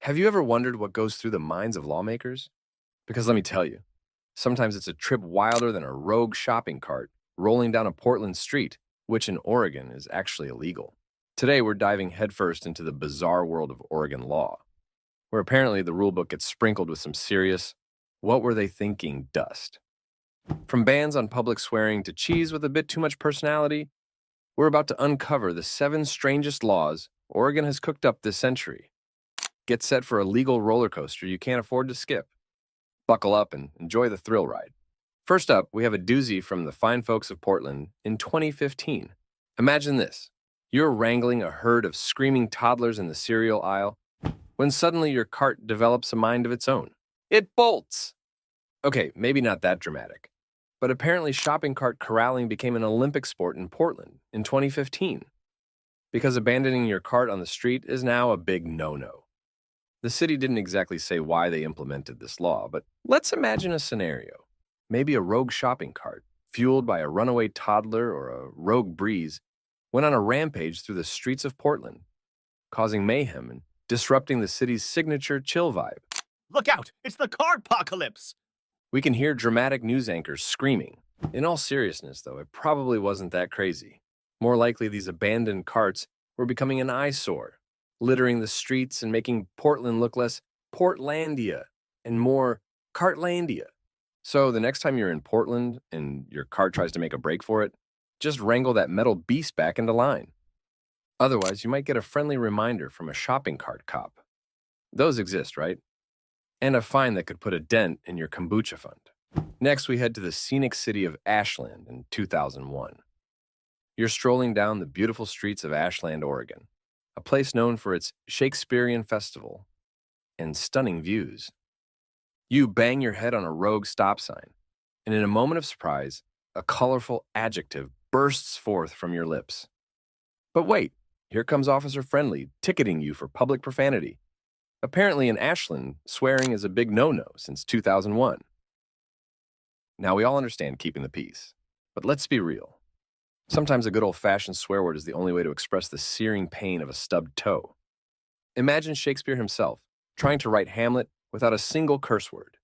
Have you ever wondered what goes through the minds of lawmakers? Because let me tell you, sometimes it's a trip wilder than a rogue shopping cart rolling down a Portland street, which in Oregon is actually illegal. Today, we're diving headfirst into the bizarre world of Oregon law, where apparently the rulebook gets sprinkled with some serious, what were they thinking dust. From bans on public swearing to cheese with a bit too much personality, we're about to uncover the 7 strangest laws Oregon has cooked up this century. Get set for a legal roller coaster you can't afford to skip. Buckle up and enjoy the thrill ride. First up, we have a doozy from the fine folks of Portland in 2015. Imagine this. You're wrangling a herd of screaming toddlers in the cereal aisle when suddenly your cart develops a mind of its own. It bolts! Okay, maybe not that dramatic, but apparently shopping cart corralling became an Olympic sport in Portland in 2015 because abandoning your cart on the street is now a big no-no. The city didn't exactly say why they implemented this law, but let's imagine a scenario. Maybe a rogue shopping cart, fueled by a runaway toddler or a rogue breeze, went on a rampage through the streets of Portland, causing mayhem and disrupting the city's signature chill vibe. Look out! It's the car apocalypse! We can hear dramatic news anchors screaming. In all seriousness, though, it probably wasn't that crazy. More likely, these abandoned carts were becoming an eyesore, littering the streets and making Portland look less Portlandia and more Cartlandia. So the next time you're in Portland and your cart tries to make a break for it, just wrangle that metal beast back into line. Otherwise, you might get a friendly reminder from a shopping cart cop. Those exist, right? And a fine that could put a dent in your kombucha fund. Next, we head to the scenic city of Ashland in 2001. You're strolling down the beautiful streets of Ashland, Oregon, a place known for its Shakespearean festival and stunning views. You bang your head on a rogue stop sign, and in a moment of surprise, a colorful adjective bursts forth from your lips. But wait, here comes Officer Friendly, ticketing you for public profanity. Apparently in Ashland, swearing is a big no-no since 2001. Now, we all understand keeping the peace, but let's be real. Sometimes a good old-fashioned swear word is the only way to express the searing pain of a stubbed toe. Imagine Shakespeare himself trying to write Hamlet without a single curse word.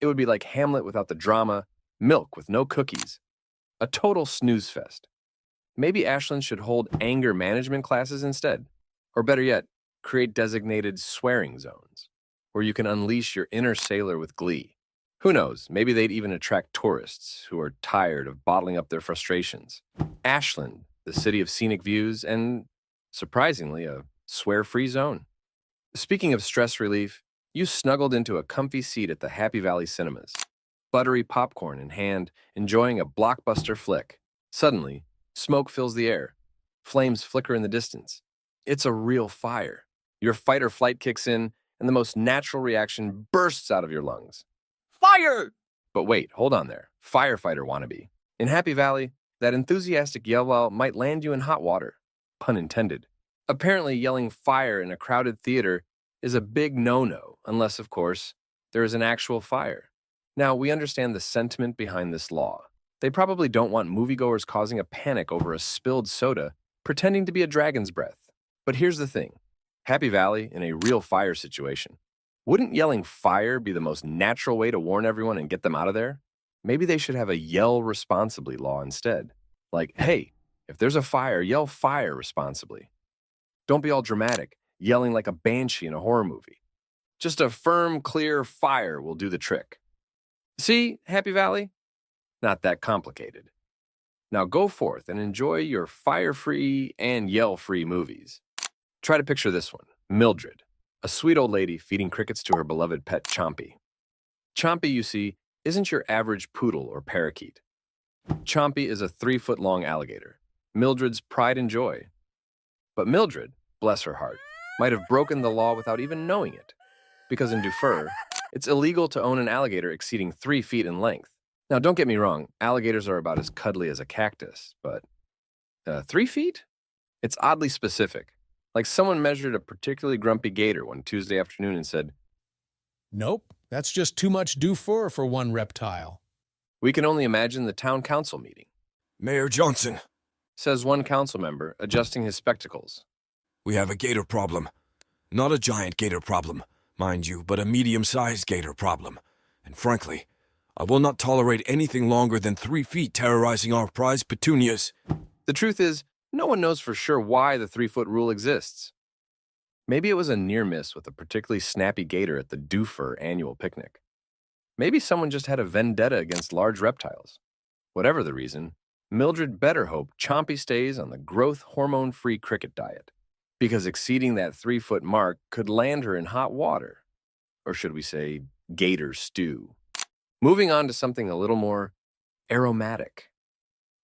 It would be like Hamlet without the drama, milk with no cookies. A total snooze fest. Maybe Ashland should hold anger management classes instead. Or better yet, create designated swearing zones where you can unleash your inner sailor with glee. Who knows, maybe they'd even attract tourists who are tired of bottling up their frustrations. Ashland, the city of scenic views and, surprisingly, a swear-free zone. Speaking of stress relief, you snuggled into a comfy seat at the Happy Valley Cinemas, buttery popcorn in hand, enjoying a blockbuster flick. Suddenly, smoke fills the air. Flames flicker in the distance. It's a real fire. Your fight or flight kicks in, and the most natural reaction bursts out of your lungs. Fire! But wait, hold on there. Firefighter wannabe. In Happy Valley, that enthusiastic yell might land you in hot water. Pun intended. Apparently, yelling fire in a crowded theater is a big no-no, unless, of course, there is an actual fire. Now, we understand the sentiment behind this law. They probably don't want moviegoers causing a panic over a spilled soda, pretending to be a dragon's breath. But here's the thing. Happy Valley, in a real fire situation, wouldn't yelling fire be the most natural way to warn everyone and get them out of there? Maybe they should have a yell responsibly law instead. Like, hey, if there's a fire, yell fire responsibly. Don't be all dramatic, yelling like a banshee in a horror movie. Just a firm, clear fire will do the trick. See, Happy Valley? Not that complicated. Now go forth and enjoy your fire-free and yell-free movies. Try to picture this one, Mildred, a sweet old lady feeding crickets to her beloved pet Chompy. Chompy, you see, isn't your average poodle or parakeet. Chompy is a 3-foot-long alligator, Mildred's pride and joy. But Mildred, bless her heart, might have broken the law without even knowing it, because in Dufour, it's illegal to own an alligator exceeding 3 feet in length. Now, don't get me wrong, alligators are about as cuddly as a cactus, but 3 feet? It's oddly specific. Like someone measured a particularly grumpy gator one Tuesday afternoon and said, Nope, that's just too much Dufour for one reptile. We can only imagine the town council meeting. Mayor Johnson, Says one council member, adjusting his spectacles. we have a gator problem. Not a giant gator problem, mind you, but a medium-sized gator problem. And frankly, I will not tolerate anything longer than 3 feet terrorizing our prized petunias. The truth is, no one knows for sure why the 3-foot rule exists. Maybe it was a near miss with a particularly snappy gator at the Doofer annual picnic. Maybe someone just had a vendetta against large reptiles. Whatever the reason, Mildred better hope Chompy stays on the growth hormone-free cricket diet, because exceeding that 3-foot mark could land her in hot water. Or should we say, gator stew. Moving on to something a little more aromatic.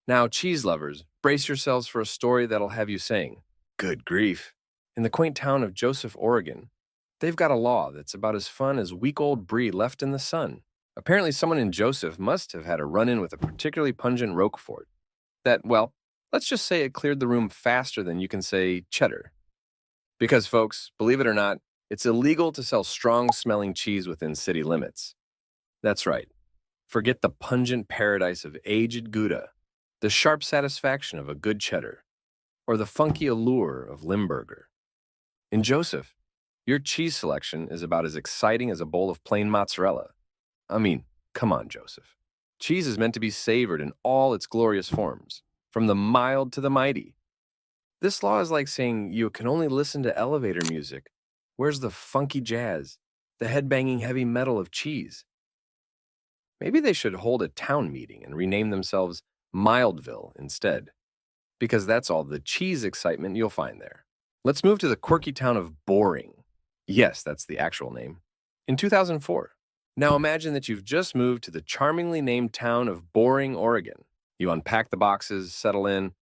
Now, cheese lovers, brace yourselves for a story that'll have you saying, "Good grief." In the quaint town of Joseph, Oregon, they've got a law that's about as fun as week-old brie left in the sun. Apparently, someone in Joseph must have had a run-in with a particularly pungent Roquefort that, well, let's just say it cleared the room faster than you can say cheddar. Because, folks, believe it or not, it's illegal to sell strong-smelling cheese within city limits. That's right. Forget the pungent paradise of aged Gouda, the sharp satisfaction of a good cheddar, or the funky allure of Limburger. In Joseph, your cheese selection is about as exciting as a bowl of plain mozzarella. I mean, come on, Joseph. Cheese is meant to be savored in all its glorious forms, from the mild to the mighty. This law is like saying you can only listen to elevator music. Where's the funky jazz, the headbanging heavy metal of cheese? Maybe they should hold a town meeting and rename themselves Mildville instead, because that's all the cheese excitement you'll find there. Let's move to the quirky town of Boring. Yes, that's the actual name. In 2004. Now imagine that you've just moved to the charmingly named town of Boring, Oregon. You unpack the boxes, settle in,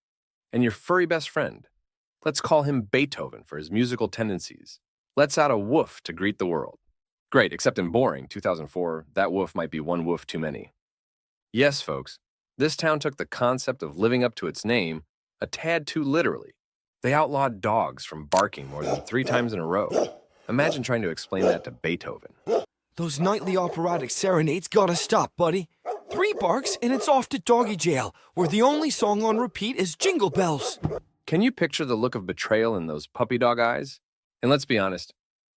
and your furry best friend. Let's call him Beethoven for his musical tendencies. Lets out a woof to greet the world. Great, except in Boring, 2004, that woof might be one woof too many. Yes, folks, this town took the concept of living up to its name a tad too literally. They outlawed dogs from barking more than 3 times in a row. Imagine trying to explain that to Beethoven. Those nightly operatic serenades gotta stop, buddy. 3 barks and it's off to doggy jail, where the only song on repeat is Jingle Bells. Can you picture the look of betrayal in those puppy dog eyes? And let's be honest,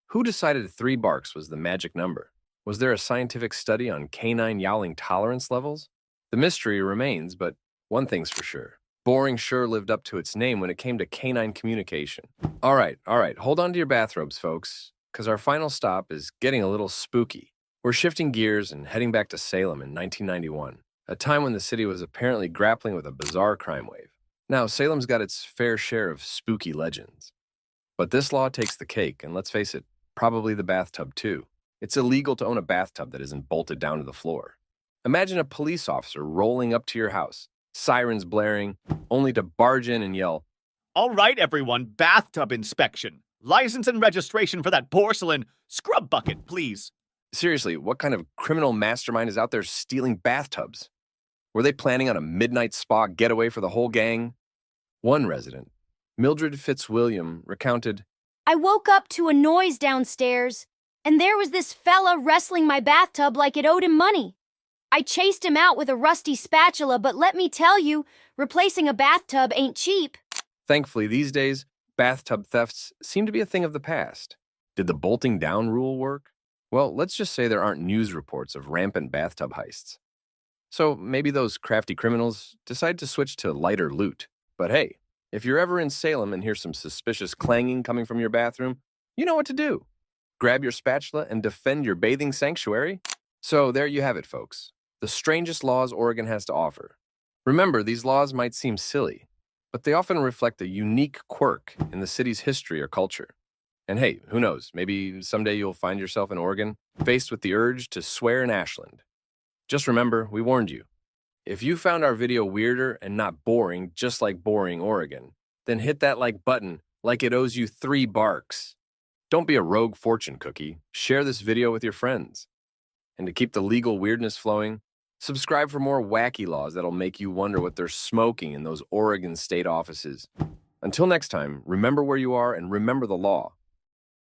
who decided 3 barks was the magic number? Was there a scientific study on canine yowling tolerance levels? The mystery remains, but one thing's for sure. Boring sure lived up to its name when it came to canine communication. All right, hold on to your bathrobes, folks, because our final stop is getting a little spooky. We're shifting gears and heading back to Salem in 1991, a time when the city was apparently grappling with a bizarre crime wave. Now, Salem's got its fair share of spooky legends. But this law takes the cake, and let's face it, probably the bathtub too. It's illegal to own a bathtub that isn't bolted down to the floor. Imagine a police officer rolling up to your house, sirens blaring, only to barge in and yell, All right, everyone, bathtub inspection. License and registration for that porcelain scrub bucket, please. seriously, what kind of criminal mastermind is out there stealing bathtubs? Were they planning on a midnight spa getaway for the whole gang? One resident, Mildred Fitzwilliam, recounted, I woke up to a noise downstairs, and there was this fella wrestling my bathtub like it owed him money. I chased him out with a rusty spatula, but let me tell you, replacing a bathtub ain't cheap. Thankfully, these days, bathtub thefts seem to be a thing of the past. Did the bolting down rule work? Well, let's just say there aren't news reports of rampant bathtub heists. So maybe those crafty criminals decide to switch to lighter loot. But hey, if you're ever in Salem and hear some suspicious clanging coming from your bathroom, you know what to do. Grab your spatula and defend your bathing sanctuary. So there you have it, folks. The strangest laws Oregon has to offer. Remember, these laws might seem silly, but they often reflect a unique quirk in the city's history or culture. And hey, who knows, maybe someday you'll find yourself in Oregon, faced with the urge to swear in Ashland. Just remember, we warned you. If you found our video weirder and not boring, just like Boring, Oregon, then hit that like button like it owes you 3 barks. Don't be a rogue fortune cookie. Share this video with your friends. And to keep the legal weirdness flowing, subscribe for more wacky laws that'll make you wonder what they're smoking in those Oregon state offices. Until next time, remember where you are and remember the law.